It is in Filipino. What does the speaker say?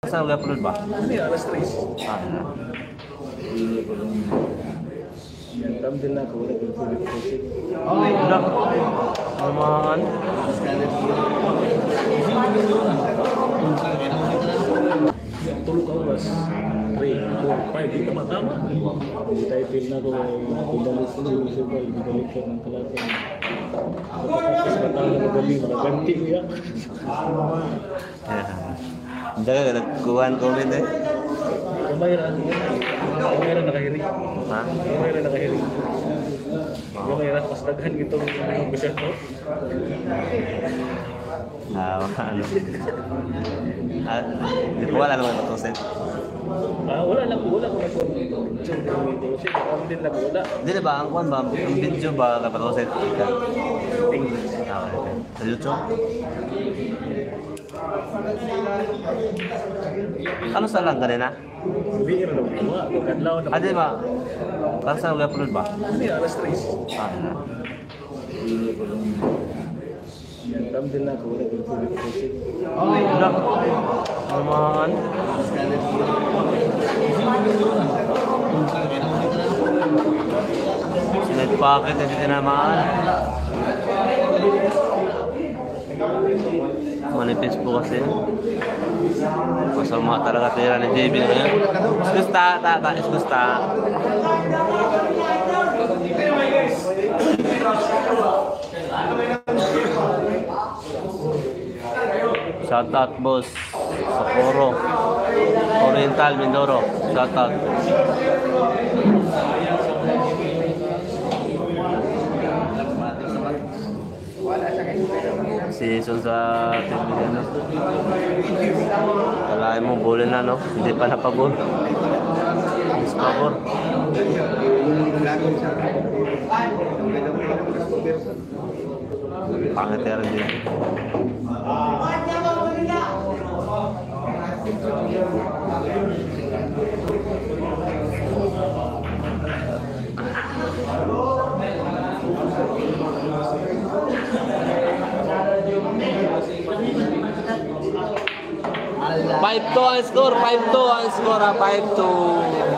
Saan mag-upload ba? Ano yan? Alas 3. Ah, Yan, thumbnail na ako. Wala kong sulit posting. wala. Naman. Tulog ako bas. 3, 4, 5. Di tama-tama. Title na ko. Pindalis ko yung sibay. Pindalis ko ng kalatan. Pagkatapos matang na magaling. Magaganti ko yan. Hindi ka nagkuhan comment eh. Kumayran. Kumayran nakahiring. Ha? Kumayran nakahiring. Kumayran. Mas daghan itong bisyan ko. Ano? Di ko wala naman matusin. Wala lang. Wala ko nag-comment. Kami din lang. Wala. Hindi na ba? Ang kuhan ba? Ang video ba kapatusin? Sa YouTube? Ano sa lang kanina? Hindi rin lang. Wala. Kadlaw na. Di ba? Para saan mag-upload ba? Ano yan? Alas 3. Ah, Yan, thumbnail na ako. Wala kong sulit posting. wala. Naman. Sinad packet, hindi tinamaan. Manipis po kasi. Masama talaga tira ni JB ngayon. Iskusta, iskusta. Shout out boss Socorro Oriental Mindoro. Shout out. Season sa TV na. Kalahin mo bowling na no? Hindi pa napabol. Miss pabor. Pangit ya rin din. Five 2 ang score, 5-2 ang score, 5-2.